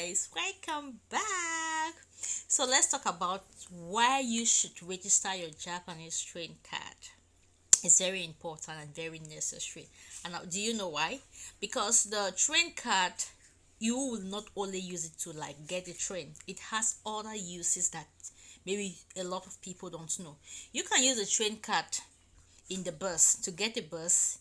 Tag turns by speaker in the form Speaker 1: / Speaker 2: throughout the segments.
Speaker 1: guys, welcome back. So let's talk about why you should register your Japanese train card. It's very important and very necessary. And do you know why? Because the train card, you will not only use it to like get a train, it has other uses that maybe a lot of people don't know. You can use a train card in the bus to get a bus.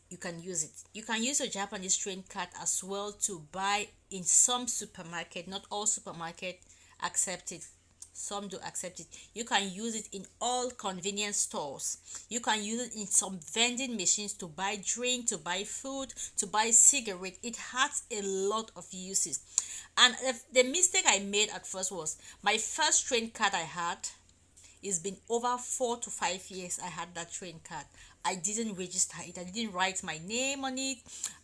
Speaker 1: You can use it. You can use your Japanese train card as well to buy in some supermarket. Not all supermarket accept it. Some do accept it. You can use it in all convenience stores. You can use it in some vending machines to buy drink, to buy food, to buy cigarette. It has a lot of uses. And if the mistake I made at first was my first train card I had, it's been over 4 to 5 years I had that train card. I didn't register it. I didn't write my name on it.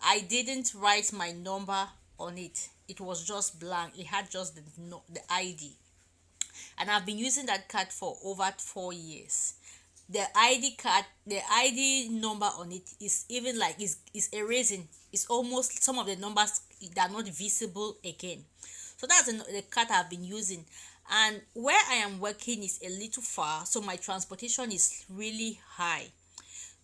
Speaker 1: I didn't write my number on it. It was just blank. It had just the no, the ID. And I've been using that card for over 4 years. The ID card, the ID number on it is even like is erasing. It's almost some of the numbers that are not visible again. So that's the card I've been using. And where I am working is a little far, so my transportation is really high.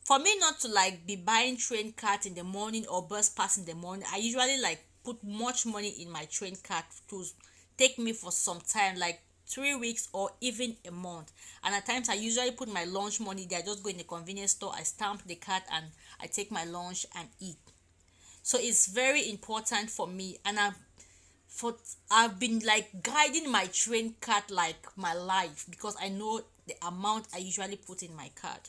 Speaker 1: For me not to like be buying train card in the morning or bus pass in the morning, I usually like put much money in my train card to take me for some time, like 3 weeks or even a month. And at times I usually put my lunch money there. I just go in the convenience store, I stamp the card, and I take my lunch and eat. So it's very important for me, and for I've been like guiding my train card like my life, because I know the amount I usually put in my card.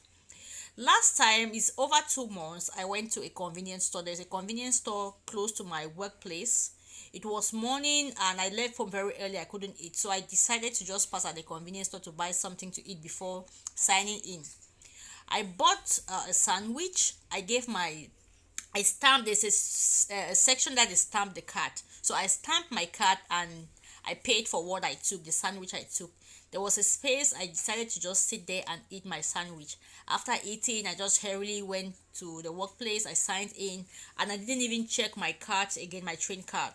Speaker 1: Last time is over 2 months. I went to a convenience store. There's a convenience store close to my workplace. It was morning and I left from very early. I couldn't eat, so I decided to just pass at the convenience store to buy something to eat before signing in. I bought a sandwich. I stamped. There's a section that is stamped the card. So I stamped my card and I paid for what I took, the sandwich I took. There was a space. I decided to just sit there and eat my sandwich. After eating, I just hurriedly went to the workplace. I signed in and I didn't even check my card again, my train card.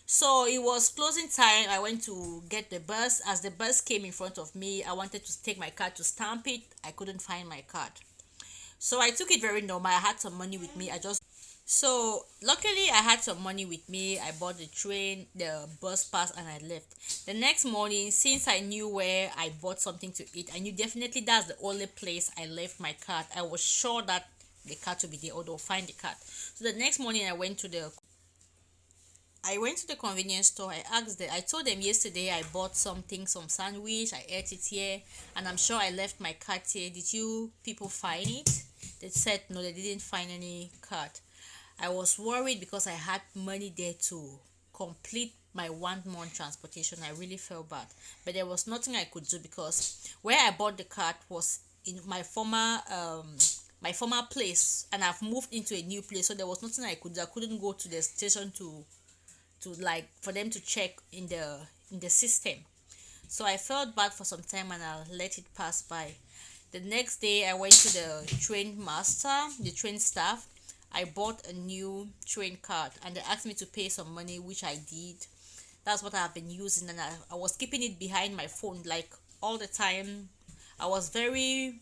Speaker 1: So it was closing time. I went to get the bus. As the bus came in front of me, I wanted to take my card to stamp it. I couldn't find my card. So I took it very normal. I had some money with me. So luckily I had some money with me. I bought the bus pass, and I left. The next morning, since I knew where I bought something to eat, I knew definitely that's the only place I left my card. I was sure that the card will be there, or they'll find the card. So the next morning I went to the convenience store. I told them yesterday I bought something, some sandwich. I ate it here, and I'm sure I left my card here. Did you people find it? They said no, they didn't find any card. I was worried because I had money there to complete my 1 month transportation. I really felt bad, but there was nothing I could do because where I bought the card was in my former place, and I've moved into a new place, so there was nothing I could do. I couldn't go to the station to like for them to check in the system. So I felt bad for some time and I let it pass by. The next day I went to the train master, the train staff. I bought a new train card and they asked me to pay some money, which I did. That's what I've been using, and I was keeping it behind my phone like all the time. I was very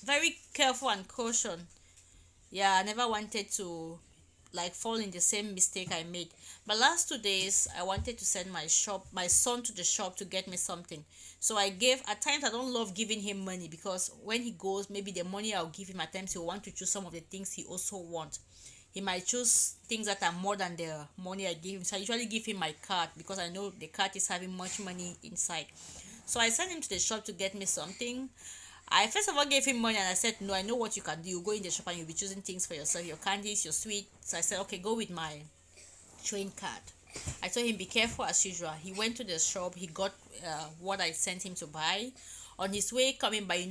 Speaker 1: very careful and caution. Yeah, I never wanted to like fall in the same mistake I made. But last 2 days I wanted to send my son to the shop to get me something. So I gave at times I don't love giving him money, because when he goes, maybe the money I'll give him at times he'll want to choose some of the things he also wants. He might choose things that are more than the money I give him. So I usually give him my card because I know the card is having much money inside. So I sent him to the shop to get me something. I first of all gave him money and I said, no, I know what you can do. You go in the shop and you'll be choosing things for yourself, your candies, your sweet. So I said, okay, go with my train card. I told him, be careful as usual. He went to the shop, he got what I sent him to buy. On his way coming by,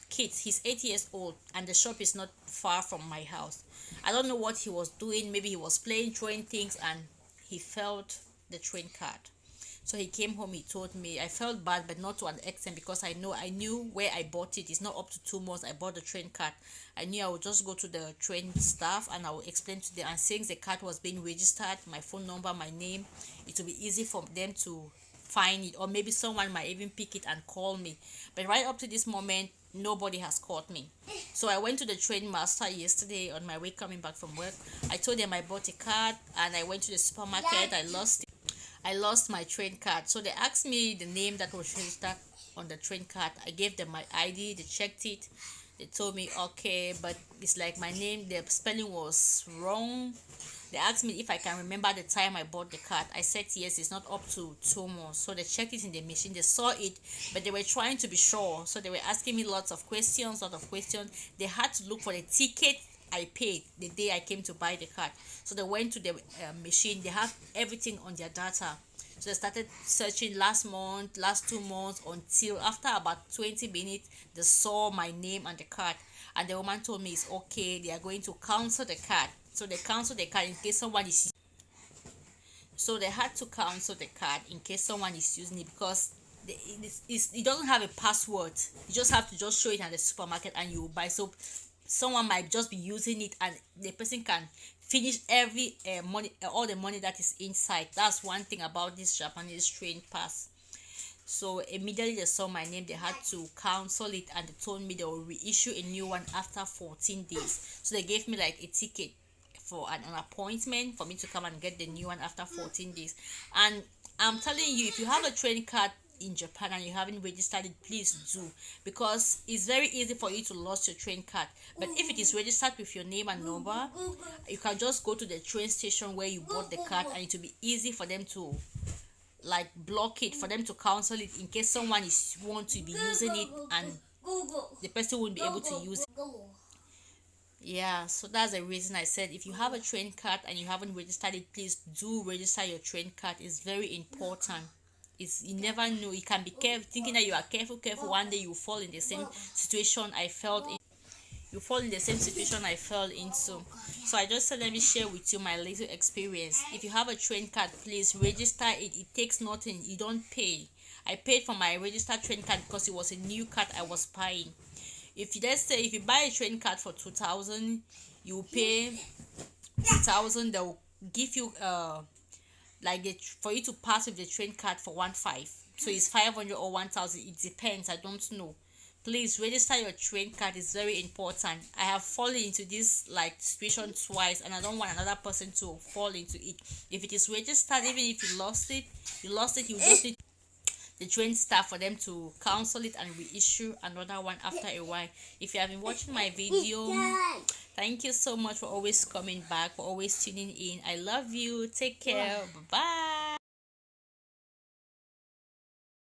Speaker 1: kids, he's 8 years old and the shop is not far from my house. I don't know what he was doing. Maybe he was playing, throwing things, and he felt the train card. So he came home, he told me. I felt bad, but not to an extent, because I knew where I bought it. It's not up to 2 months I bought the train card. I knew I would just go to the train staff and I would explain to them, and since the card was being registered, my phone number, my name, it will be easy for them to find it, or maybe someone might even pick it and call me. But right up to this moment, nobody has called me. So I went to the train master yesterday on my way coming back from work. I told them I bought a card and I went to the supermarket. I lost my train card. So they asked me the name that was registered on the train card. I gave them my ID. They checked it. They told me okay, but it's like my name, the spelling was wrong. They asked me if I can remember the time I bought the card. I said yes, it's not up to 2 months. So they checked it in the machine. They saw it, but they were trying to be sure. So they were asking me lots of questions, They had to look for the ticket I paid the day I came to buy the card. So they went to the machine. They have everything on their data. So they started searching last month, last 2 months, until after about 20 minutes, they saw my name and the card. And the woman told me it's okay. They are going to cancel the card. So they canceled the card in case someone is. So they had to cancel the card in case someone is using it, because it doesn't have a password. You just have to just show it at the supermarket and you will buy. So someone might just be using it and the person can finish every money, all the money that is inside. That's one thing about this Japanese train pass. So immediately they saw my name, they had to cancel it, and they told me they will reissue a new one after 14 days. So they gave me like a ticket for an appointment for me to come and get the new one after 14 days. And I'm telling you, if you have a train card in Japan and you haven't registered it, please do, because it's very easy for you to lose your train card. But if it is registered with your name and number, you can just go to the train station where you bought the card, and it will be easy for them to like block it, for them to cancel it in case someone is want to be using it and the person won't be able to use it. Yeah, so that's the reason I said if you have a train card and you haven't registered it, please do register your train card. It's very important. It's, you never know, you can be careful, thinking that you are careful, one day you fall in the same situation I felt in. You fall in the same situation I fell into. So I just said let me share with you my little experience. If you have a train card, please register it. It takes nothing, you don't pay. I paid for my registered train card because it was a new card I was buying. If you, let's say if you buy a train card for 2,000, you pay 2,000. They will give you like for you to pass with the train card for 1,500. So it's 500 or 1,000. It depends. I don't know. Please register your train card. Is very important. I have fallen into this like situation twice, and I don't want another person to fall into it. If it is registered, even if you lost it, you just need the train staff for them to cancel it and reissue another one after a while. If you have been watching my video, thank you so much for always coming back, for always tuning in. I love you. Take care. Bye bye.